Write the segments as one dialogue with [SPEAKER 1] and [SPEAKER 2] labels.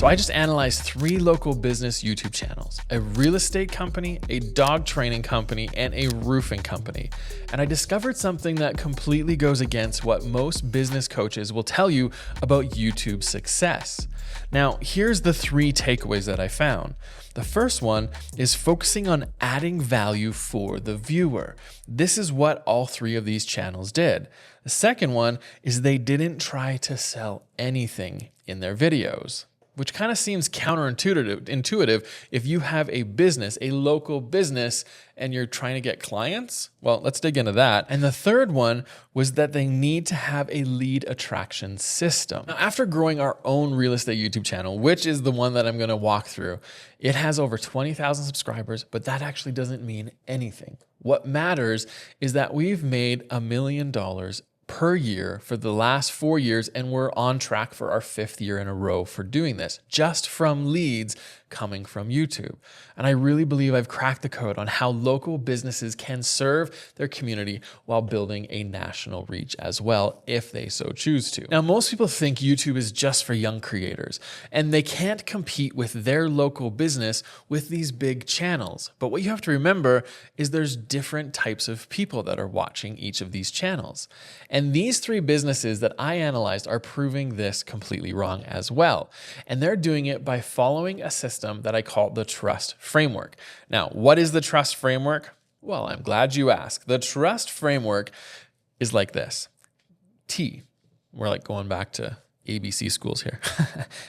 [SPEAKER 1] So I just analyzed 3 local business YouTube channels, a real estate company, a dog training company, and a roofing company. And I discovered something that completely goes against what most business coaches will tell you about YouTube success. Now, here's the 3 takeaways that I found. The first one is focusing on adding value for the viewer. This is what all 3 of these channels did. The second one is they didn't try to sell anything in their videos, which kind of seems counterintuitive if you have a business, a local business, and you're trying to get clients. Well, let's dig into that. And the third one was that they need to have a lead attraction system. Now, after growing our own real estate YouTube channel, which is the one that I'm going to walk through, it has over 20,000 subscribers, but that actually doesn't mean anything. What matters is that we've made $1 million per year for the last 4 years, and we're on track for our 5th year in a row for doing this, just from leads coming from YouTube. And I really believe I've cracked the code on how local businesses can serve their community while building a national reach as well, if they so choose to. Now, most people think YouTube is just for young creators, and they can't compete with their local business with these big channels. But what you have to remember is there's different types of people that are watching each of these channels. And these 3 businesses that I analyzed are proving this completely wrong as well. And they're doing it by following a system that I call the T.R.U.S.T framework. Now, what is the T.R.U.S.T framework? Well, I'm glad you asked. The T.R.U.S.T framework is like this. T, we're like going back to ABC schools here.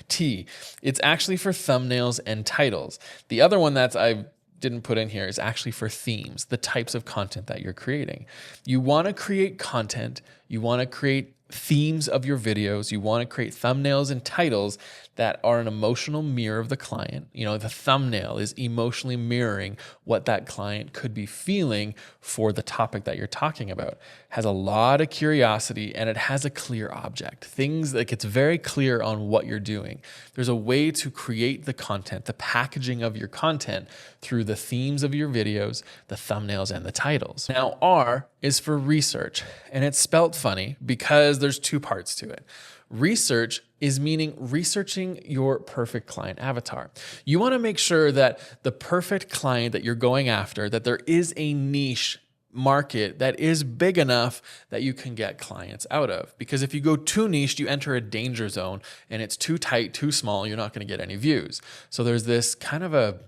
[SPEAKER 1] T, it's actually for thumbnails and titles. The other one that I didn't put in here is actually for themes, the types of content that you're creating. You want to create content, you want to create themes of your videos, you want to create thumbnails and titles that are an emotional mirror of the client. You know, the thumbnail is emotionally mirroring what that client could be feeling for the topic that you're talking about. It has a lot of curiosity and it has a clear object. Things like it's very clear on what you're doing. There's a way to create the content, the packaging of your content through the themes of your videos, the thumbnails, and the titles. Now, R is for research, and it's spelt funny because there's 2 parts to it. Research is meaning researching your perfect client avatar. You want to make sure that the perfect client that you're going after, that there is a niche market that is big enough that you can get clients out of. Because if you go too niche, you enter a danger zone, and it's too tight, too small, you're not going to get any views. So there's this kind of a,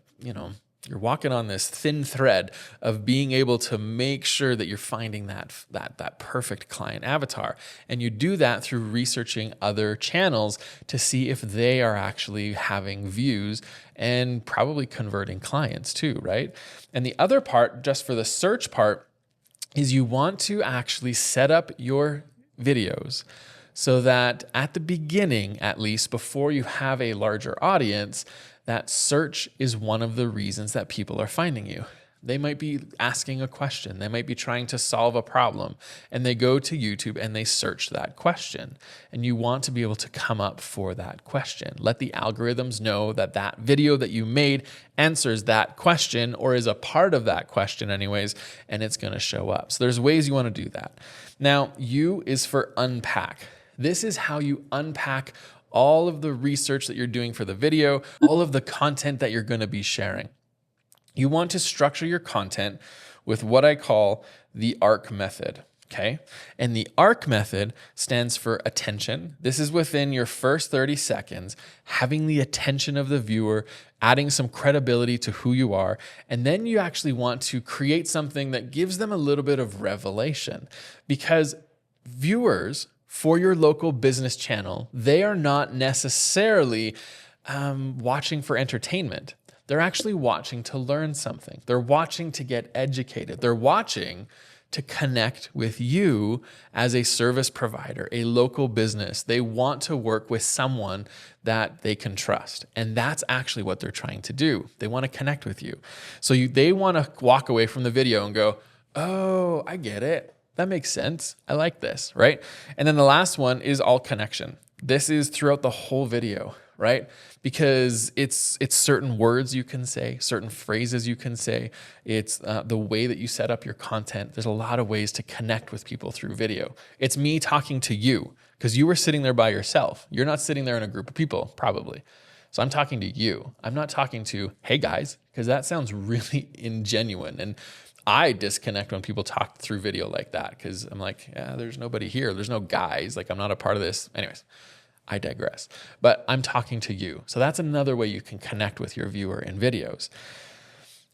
[SPEAKER 1] you're walking on this thin thread of being able to make sure that you're finding that perfect client avatar. And you do that through researching other channels to see if they are actually having views and probably converting clients too, right? And the other part, just for the search part, is you want to actually set up your videos so that at the beginning, at least before you have a larger audience, that search is one of the reasons that people are finding you. They might be asking a question. They might be trying to solve a problem, and they go to YouTube and they search that question. And you want to be able to come up for that question. Let the algorithms know that that video that you made answers that question or is a part of that question anyways, and it's going to show up. So there's ways you want to do that. Now, U is for unpack. This is how you unpack all of the research that you're doing for the video, all of the content that you're going to be sharing. You want to structure your content with what I call the ARC method, okay? And the ARC method stands for attention. This is within your first 30 seconds, having the attention of the viewer, adding some credibility to who you are, and then you actually want to create something that gives them a little bit of revelation, because viewers for your local business channel, they are not necessarily watching for entertainment. They're actually watching to learn something. They're watching to get educated. They're watching to connect with you as a service provider, a local business. They want to work with someone that they can trust. And that's actually what they're trying to do. They want to connect with you. So they want to walk away from the video and go, oh, I get it. That makes sense. I like this, right? And then the last one is all connection. This is throughout the whole video, right? Because it's certain words you can say, certain phrases you can say. It's the way that you set up your content. There's a lot of ways to connect with people through video. It's me talking to you because you were sitting there by yourself. You're not sitting there in a group of people, probably. So I'm talking to you. I'm not talking to, hey guys, because that sounds really ingenuine. And I disconnect when people talk through video like that because I'm like, yeah, there's nobody here. There's no guys. Like I'm not a part of this. Anyways, I digress. But I'm talking to you. So that's another way you can connect with your viewer in videos.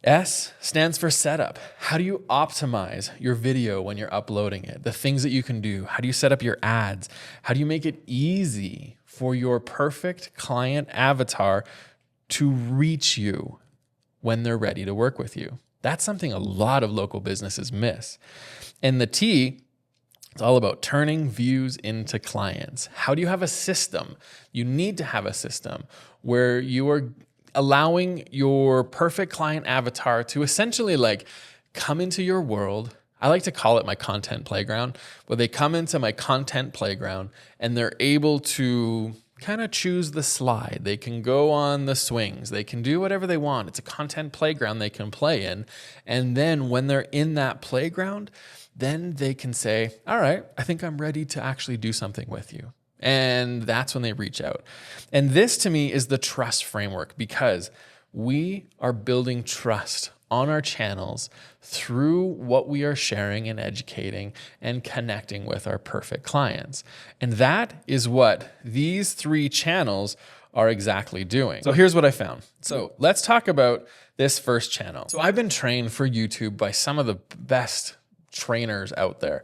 [SPEAKER 1] S stands for setup. How do you optimize your video when you're uploading it? The things that you can do. How do you set up your ads? How do you make it easy for your perfect client avatar to reach you when they're ready to work with you? That's something a lot of local businesses miss. And the T, it's all about turning views into clients. How do you have a system? You need to have a system where you are allowing your perfect client avatar to essentially like come into your world. I like to call it my content playground, but they come into my content playground and they're able to kind of choose the slide. They can go on the swings. They can do whatever they want. It's a content playground they can play in. And then when they're in that playground, then they can say, all right, I think I'm ready to actually do something with you. And that's when they reach out. And this to me is the trust framework because we are building trust on our channels through what we are sharing and educating and connecting with our perfect clients. And that is what these 3 channels are exactly doing. So here's what I found. So let's talk about this first channel. So I've been trained for YouTube by some of the best trainers out there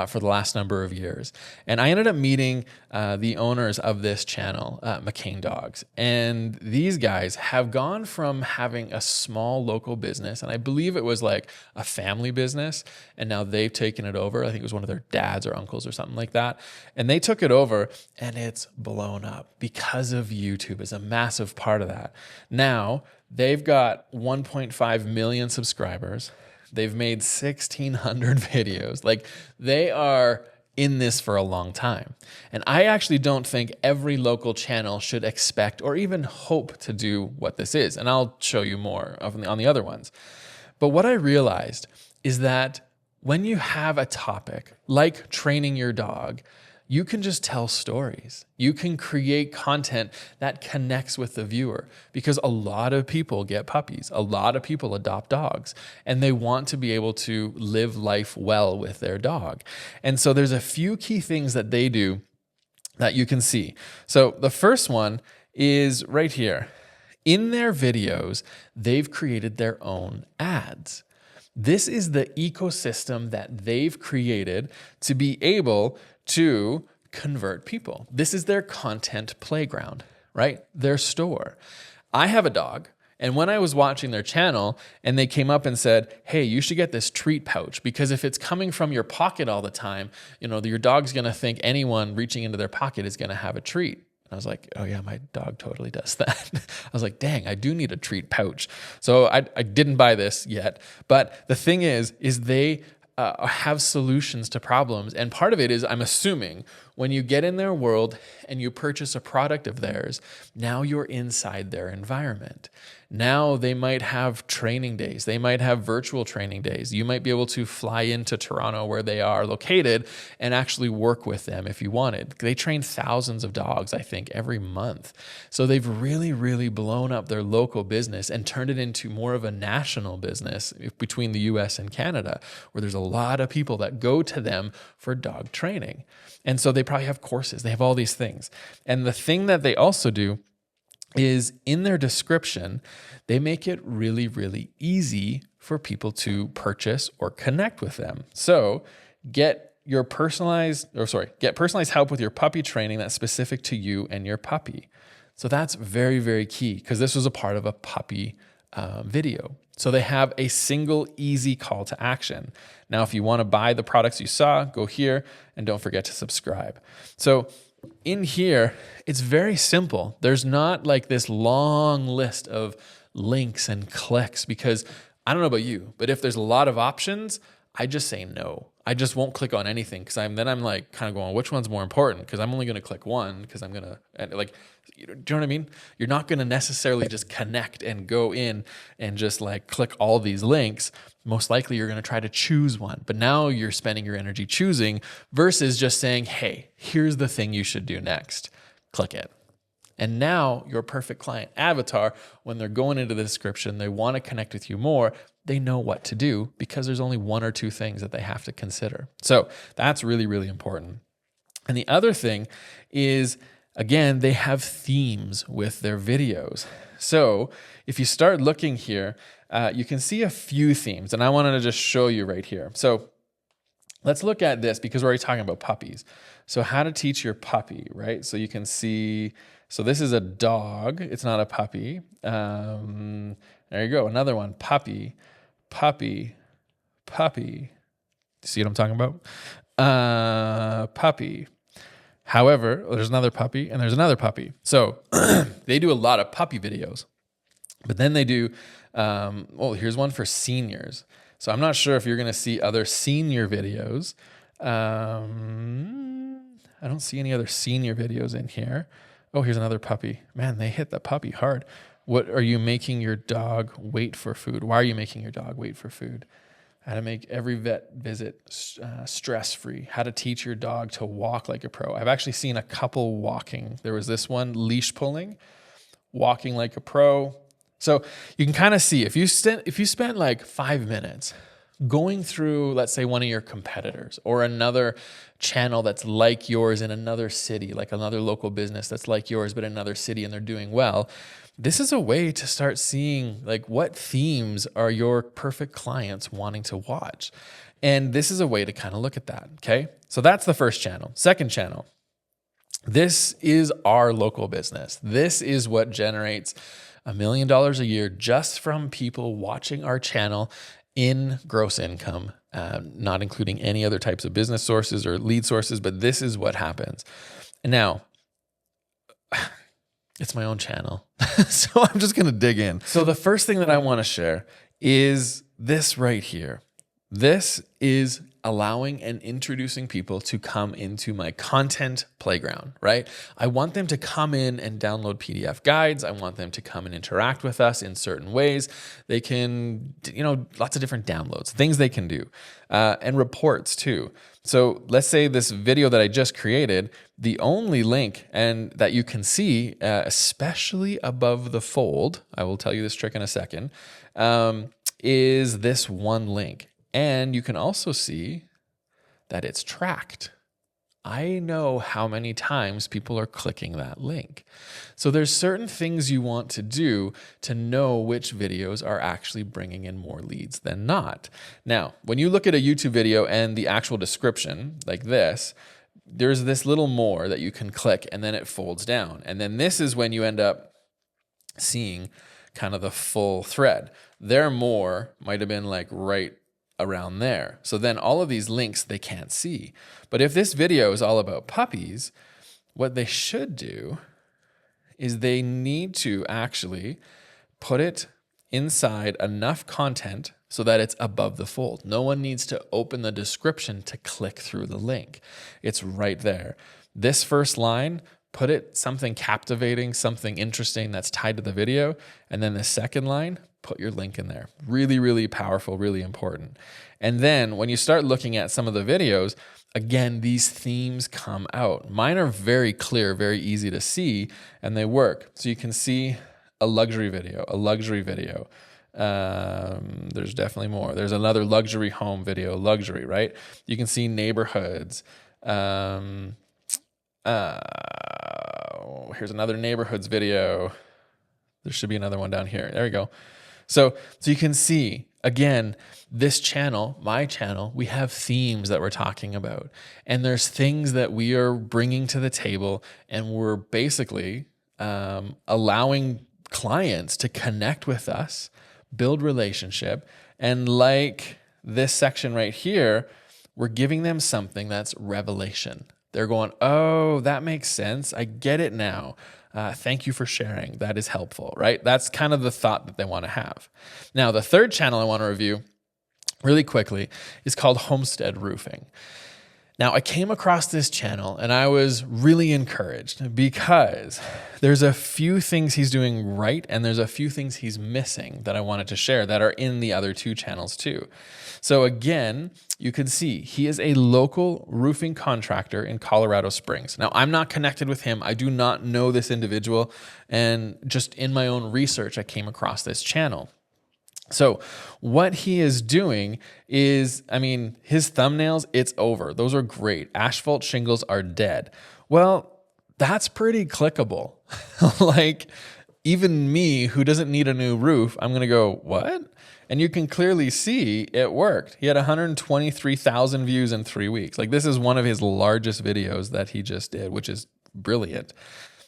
[SPEAKER 1] for the last number of years. And I ended up meeting the owners of this channel, McCain Dogs. And these guys have gone from having a small local business, and I believe it was like a family business, and now they've taken it over. I think it was one of their dads or uncles or something like that. And they took it over and it's blown up because of YouTube is a massive part of that. Now they've got 1.5 million subscribers. They've made 1,600 videos. Like they are in this for a long time. And I actually don't think every local channel should expect or even hope to do what this is. And I'll show you more on the other ones. But what I realized is that when you have a topic like training your dog, you can just tell stories. You can create content that connects with the viewer because a lot of people get puppies. A lot of people adopt dogs and they want to be able to live life well with their dog. And so there's a few key things that they do that you can see. So the first one is right here. In their videos, they've created their own ads. This is the ecosystem that they've created to be able to convert people. This is their content playground, right? Their store. I have a dog, and when I was watching their channel and they came up and said, hey, you should get this treat pouch because if it's coming from your pocket all the time, your dog's going to think anyone reaching into their pocket is going to have a treat. And I was like, oh yeah, my dog totally does that. I was like, dang, I do need a treat pouch. So I didn't buy this yet. But the thing is they have solutions to problems. And part of it is, I'm assuming, when you get in their world and you purchase a product of theirs, now you're inside their environment. Now they might have training days. They might have virtual training days. You might be able to fly into Toronto where they are located and actually work with them if you wanted. They train thousands of dogs, I think, every month. So they've really, really blown up their local business and turned it into more of a national business between the US and Canada, where there's a lot of people that go to them for dog training. And so they probably have courses. They have all these things. And the thing that they also do is in their description, they make it really, really easy for people to purchase or connect with them. So get personalized help with your puppy training that's specific to you and your puppy. So that's very, very key because this was a part of a puppy video. So they have a single easy call to action. Now, if you want to buy the products you saw, go here and don't forget to subscribe. So in here, it's very simple. There's not like this long list of links and clicks because I don't know about you, but if there's a lot of options, I just say no. I just won't click on anything because I'm like kind of going, which one's more important? Because I'm only going to click one because I'm going to like, do you know what I mean? You're not going to necessarily just connect and go in and just like click all these links. Most likely you're going to try to choose one, but now you're spending your energy choosing versus just saying, hey, here's the thing you should do next. Click it. And now your perfect client avatar, when they're going into the description, they want to connect with you more, they know what to do because there's only one or two things that they have to consider. So that's really, really important. And the other thing is, again, they have themes with their videos. So if you start looking here, you can see a few themes, and I wanted to just show you right here. So let's look at this because we're already talking about puppies. So how to teach your puppy, right? So you can see, so this is a dog. It's not a puppy. There you go. Another one, puppy, puppy, puppy. See what I'm talking about? Puppy. However, there's another puppy and there's another puppy. So they do a lot of puppy videos, but then they do, here's one for seniors. So I'm not sure if you're going to see other senior videos. I don't see any other senior videos in here. Oh, here's another puppy. Man, they hit the puppy hard. What are you making your dog wait for food? Why are you making your dog wait for food? How to make every vet visit stress-free. How to teach your dog to walk like a pro. I've actually seen a couple walking. There was this one, leash pulling, walking like a pro. So you can kind of see, if you spent like 5 minutes going through, let's say, one of your competitors or another channel that's like yours in another city, like another local business that's like yours but in another city and they're doing well, this is a way to start seeing like what themes are your perfect clients wanting to watch. And this is a way to kind of look at that, okay? So that's the first channel. Second channel, this is our local business. This is what generates $1 million a year just from people watching our channel in gross income, not including any other types of business sources or lead sources, but this is what happens. And now, it's my own channel, so I'm just going to dig in. So the first thing that I want to share is this right here. This is allowing and introducing people to come into my content playground, right? I want them to come in and download PDF guides. I want them to come and interact with us in certain ways. They can, lots of different downloads, things they can do, and reports too. So let's say this video that I just created, the only link and that you can see, especially above the fold, I will tell you this trick in a second, is this one link. And you can also see that it's tracked. I know how many times people are clicking that link. So there's certain things you want to do to know which videos are actually bringing in more leads than not. Now, when you look at a YouTube video and the actual description like this, there's this little more that you can click and then it folds down. And then this is when you end up seeing kind of the full thread. There more might have been like right around there. So then all of these links they can't see. But if this video is all about puppies, what they should do is they need to actually put it inside enough content so that it's above the fold. No one needs to open the description to click through the link. It's right there. This first line, put it something captivating, something interesting that's tied to the video. And then the second line, put your link in there. Really, really powerful, really important. And then when you start looking at some of the videos, again, these themes come out. Mine are very clear, very easy to see, and they work. So you can see a luxury video, There's definitely more. There's another luxury home video, luxury, right? You can see neighborhoods. Here's another neighborhoods video. There should be another one down here. There we go. So you can see, again, this channel, my channel, we have themes that we're talking about. And there's things that we are bringing to the table, and we're basically allowing clients to connect with us, build relationship. And like this section right here, we're giving them something that's revelation. They're going, oh, that makes sense. I get it now. Thank you for sharing. That is helpful, right? That's kind of the thought that they want to have. Now, the third channel I want to review really quickly is called Homestead Roofing. Now, I came across this channel and I was really encouraged because there's a few things he's doing right and there's a few things he's missing that I wanted to share that are in the other two channels too. So again, you can see he is a local roofing contractor in Colorado Springs. Now, I'm not connected with him. I do not know this individual. And just in my own research, I came across this channel. So what he is doing is, I mean, his thumbnails, it's over. Those are great. Asphalt shingles are dead. Well, that's pretty clickable. Like even me who doesn't need a new roof, I'm going to go, what? And you can clearly see it worked. He had 123,000 views in 3 weeks. Like this is one of his largest videos that he just did, which is brilliant.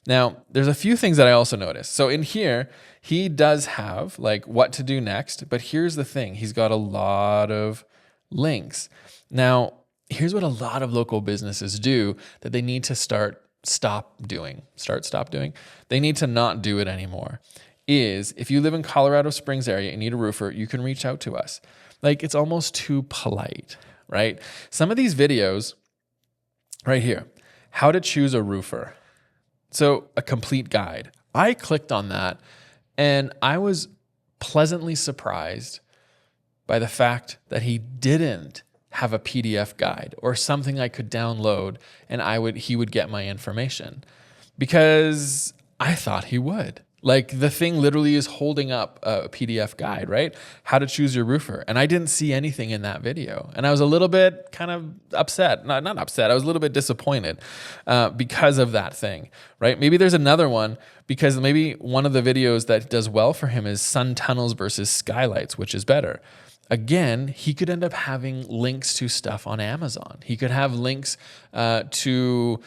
[SPEAKER 1] Now, there's a few things that I also noticed. So in here, he does have like what to do next, but here's the thing. He's got a lot of links. Now, here's what a lot of local businesses do that they need to stop doing. They need to not do it anymore. Is if you live in Colorado Springs area and need a roofer, you can reach out to us. Like it's almost too polite, right? Some of these videos right here, how to choose a roofer. So a complete guide. I clicked on that and I was pleasantly surprised by the fact that he didn't have a PDF guide or something I could download and he would get my information, because I thought he would. Like the thing literally is holding up a PDF guide, right? How to choose your roofer. And I didn't see anything in that video. And I was a little bit kind of upset, not upset. I was a little bit disappointed because of that thing, right? Maybe there's another one, because maybe one of the videos that does well for him is sun tunnels versus skylights, which is better. Again, he could end up having links to stuff on Amazon. He could have links to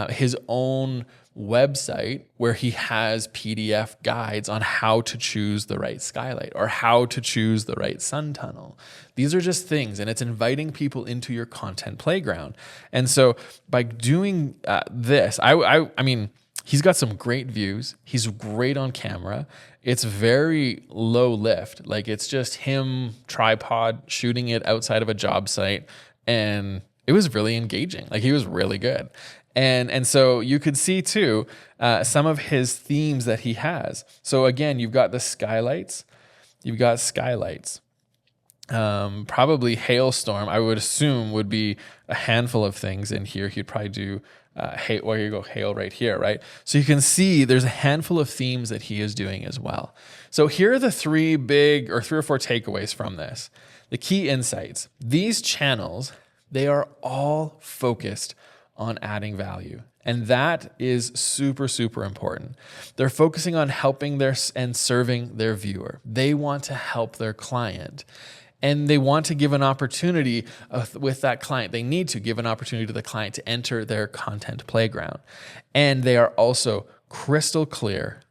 [SPEAKER 1] his own website where he has PDF guides on how to choose the right skylight or how to choose the right sun tunnel. These are just things, and it's inviting people into your content playground. And so by doing this, I mean, he's got some great views. He's great on camera. It's very low lift. Like it's just him, tripod, shooting it outside of a job site. And it was really engaging. Like he was really good. And so you could see too, some of his themes that he has. So again, you've got the skylights. Probably hailstorm, I would assume, would be a handful of things in here. He'd probably do hail right here, right? So you can see there's a handful of themes that he is doing as well. So here are the three or four takeaways from this. The key insights. These channels, they are all focused on adding value. And that is super, super important. They're focusing on helping and serving their viewer. They want to help their client. And they want to give an opportunity with that client. They need to give an opportunity to the client to enter their content playground. And they are also crystal clear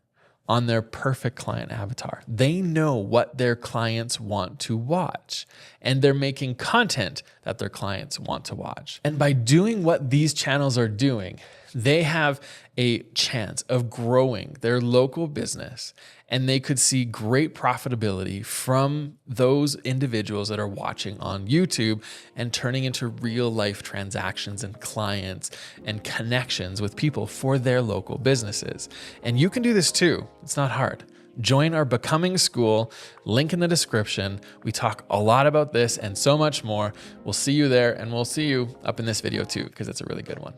[SPEAKER 1] on their perfect client avatar. They know what their clients want to watch, and they're making content that their clients want to watch. And by doing what these channels are doing, they have a chance of growing their local business, and they could see great profitability from those individuals that are watching on YouTube and turning into real life transactions and clients and connections with people for their local businesses. And you can do this too. It's not hard. Join our Becoming School, link in the description. We talk a lot about this and so much more. We'll see you there, and we'll see you up in this video too, because it's a really good one.